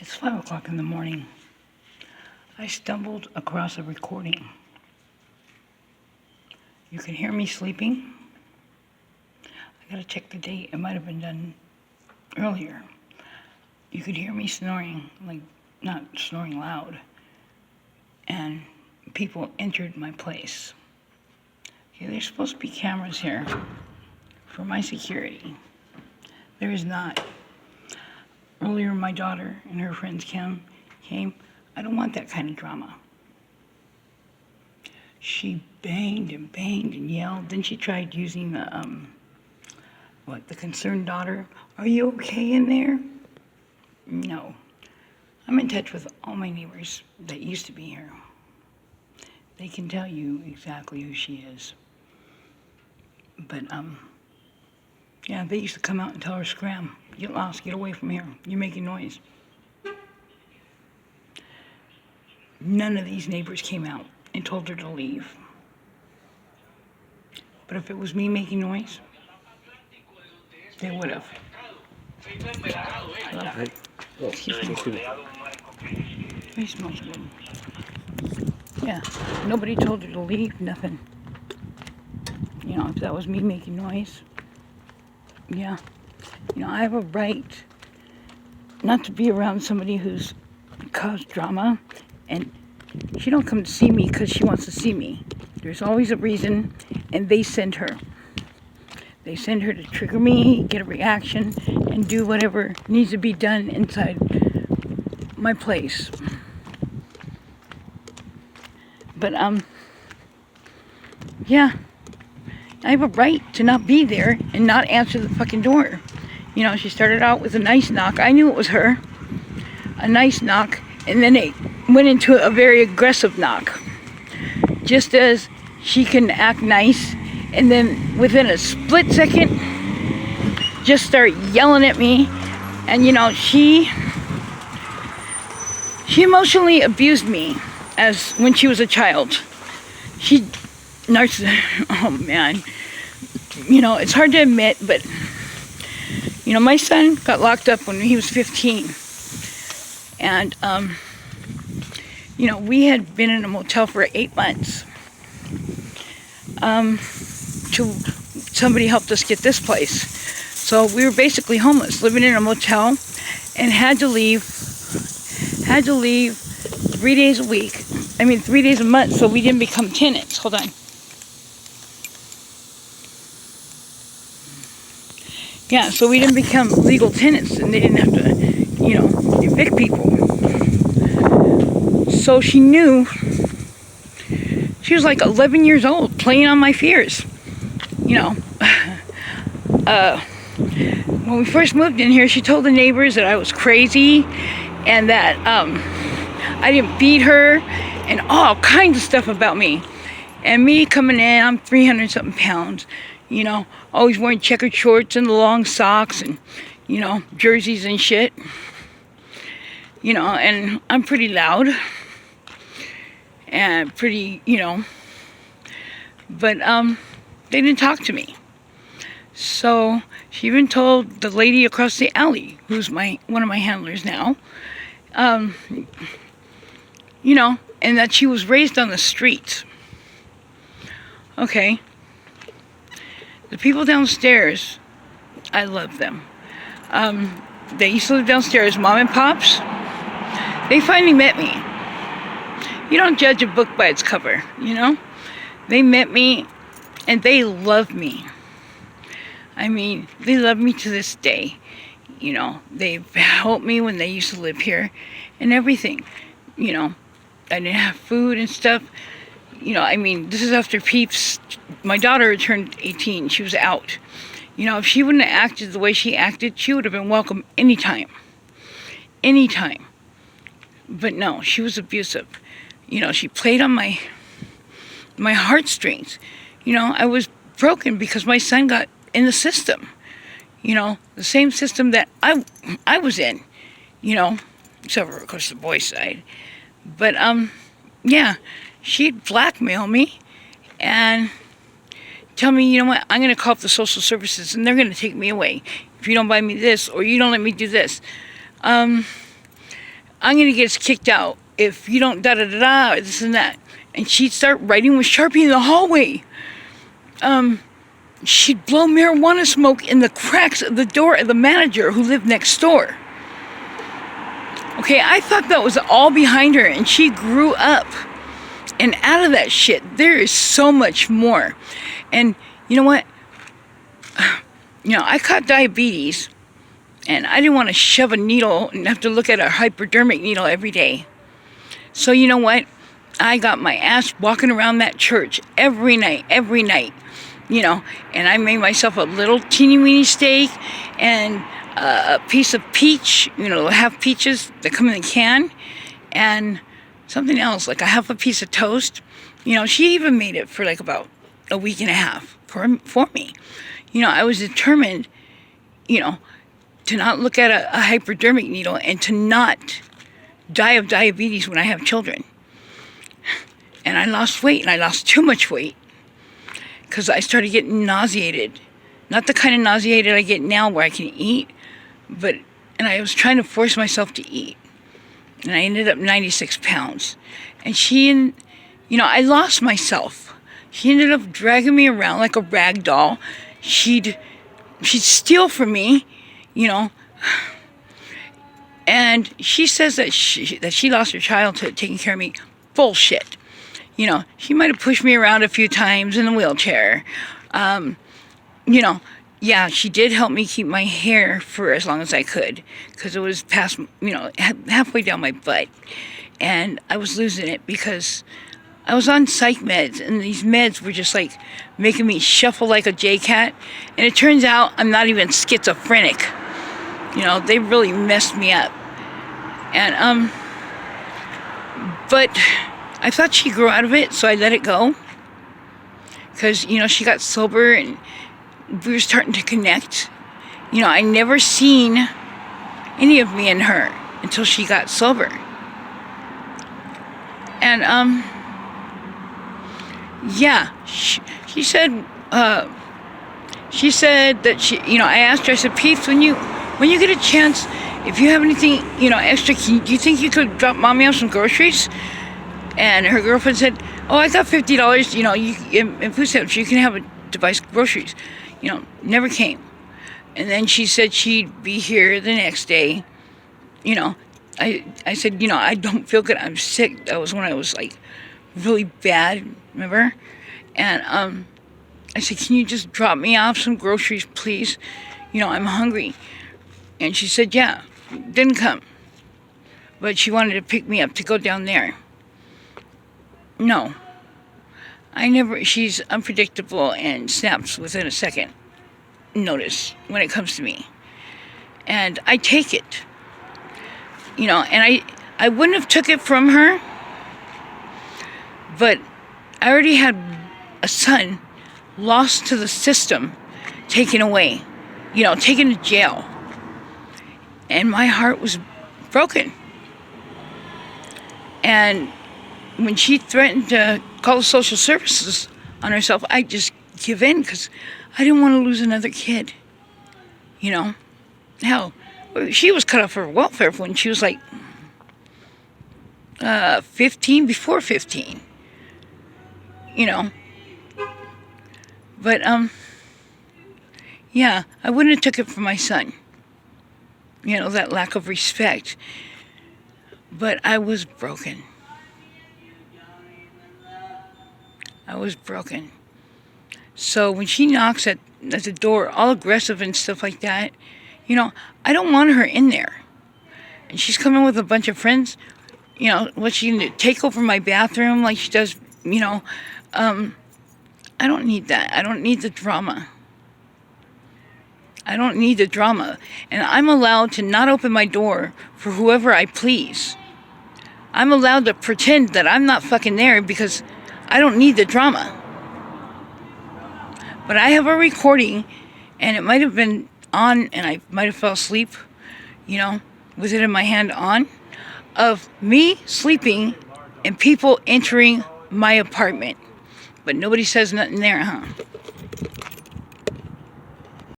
It's 5 o'clock in the morning. I stumbled across a recording. You can hear me sleeping. I gotta check the date. It might have been done earlier. You could hear me snoring, like not snoring loud. And people entered my place. Okay, there's supposed to be cameras here for my security. There is not. Earlier, my daughter and her friends came. I don't want that kind of drama. She banged and yelled. Then she tried using the concerned daughter. Are you okay in there? No. I'm in touch with all my neighbors that used to be here. They can tell you exactly who she is. But, yeah, they used to come out and tell her, scram, get lost, get away from here. You're making noise. None of these neighbors came out and told her to leave. But if it was me making noise, they would have. Excuse me. It smells good. Yeah, nobody told her to leave, nothing. You know, if that was me making noise, yeah. You know, I have a right not to be around somebody who's caused drama, and she don't come to see me because she wants to see me. There's always a reason, and they send her. They send her to trigger me, get a reaction, and do whatever needs to be done inside my place. But, yeah. I have a right to not be there and not answer the fucking door. You know, she started out with a nice knock. I knew it was her. A nice knock. And then it went into a very aggressive knock. Just as she can act nice and then within a split second just start yelling at me. And you know, she emotionally abused me as when she was a child. Oh man, you know, it's hard to admit, but you know, my son got locked up when he was 15, and you know, we had been in a motel for 8 months. Somebody helped us get this place, so we were basically homeless, living in a motel, and had to leave 3 days a week. 3 days a month, so we didn't become tenants. Hold on. Yeah, so we didn't become legal tenants, and they didn't have to, you know, evict people. So she knew. She was like 11 years old, playing on my fears. You know, when we first moved in here, she told the neighbors that I was crazy, and that I didn't feed her, and all kinds of stuff about me. And me coming in, I'm 300-something pounds. You know, always wearing checkered shorts and long socks and, you know, jerseys and shit. You know, and I'm pretty loud. And pretty, you know. But, they didn't talk to me. So, she even told the lady across the alley, who's one of my handlers now, you know, and that she was raised on the streets. Okay. The people downstairs, I love them. They used to live downstairs, mom and pops. They finally met me. You don't judge a book by its cover, you know? They met me, and they love me. I mean, they love me to this day. You know, they've helped me when they used to live here and everything. You know, I didn't have food and stuff. You know, I mean, this is after Peeps. My daughter had turned 18. She was out. You know, if she wouldn't have acted the way she acted, she would have been welcome anytime. Anytime. But no, she was abusive. You know, she played on my heartstrings. You know, I was broken because my son got in the system. You know, the same system that I was in. You know, except for, of course, the boys' side. But, yeah. She'd blackmail me and tell me, you know what, I'm going to call up the social services and they're going to take me away if you don't buy me this or you don't let me do this. I'm going to get us kicked out if you don't da-da-da-da, or this and that. And she'd start writing with Sharpie in the hallway. She'd blow marijuana smoke in the cracks of the door of the manager who lived next door. Okay, I thought that was all behind her, and she grew up. And out of that shit, there is so much more. And you know what? I caught diabetes, and I didn't want to shove a needle and have to look at a hypodermic needle every day. So you know what? I got my ass walking around that church every night, and I made myself a little teeny weeny steak and a piece of peach, half peaches that come in the can, and something else, like a half a piece of toast. She even made it for like about a week and a half for me. I was determined, to not look at a hypodermic needle and to not die of diabetes when I have children. And I lost weight, and I lost too much weight because I started getting nauseated. Not the kind of nauseated I get now where I can eat, and I was trying to force myself to eat. And I ended up 96 pounds. And I lost myself. She ended up dragging me around like a rag doll. She'd steal from me, And she says that she lost her childhood taking care of me. Bullshit. She might have pushed me around a few times in the wheelchair. Yeah, she did help me keep my hair for as long as I could, because it was past, halfway down my butt. And I was losing it because I was on psych meds, and these meds were just like making me shuffle like a J-cat. And it turns out I'm not even schizophrenic. They really messed me up. And, but I thought she grew out of it, so I let it go. Because, she got sober, and we were starting to connect. I never seen any of me in her until she got sober. And, yeah, she said that I asked her, I said, Pete, when you get a chance, if you have anything, extra, do you think you could drop mommy off some groceries? And her girlfriend said, oh, I got $50, in food stamps, you can have a device groceries. Never came. And then she said she'd be here the next day. I said, I don't feel good. I'm sick. That was when I was like really bad, remember? And I said, can you just drop me off some groceries, please? I'm hungry. And she said, yeah, didn't come. But she wanted to pick me up to go down there. No. She's unpredictable and snaps within a second notice when it comes to me. And I take it. And I wouldn't have took it from her, but I already had a son lost to the system, taken away, taken to jail. And my heart was broken. And when she threatened to call the social services on herself, I just give in because I didn't want to lose another kid. Hell, she was cut off her welfare when she was like 15, before 15. But yeah, I wouldn't have took it from my son. That lack of respect. But I was broken. I was broken. So when she knocks at the door, all aggressive and stuff like that, I don't want her in there. And she's coming with a bunch of friends. What she can do, take over my bathroom like she does, I don't need that. I don't need the drama. I don't need the drama. And I'm allowed to not open my door for whoever I please. I'm allowed to pretend that I'm not fucking there because I don't need the drama. But I have a recording, and it might have been on, and I might have fell asleep, with it in my hand on, of me sleeping and people entering my apartment. But nobody says nothing there, huh?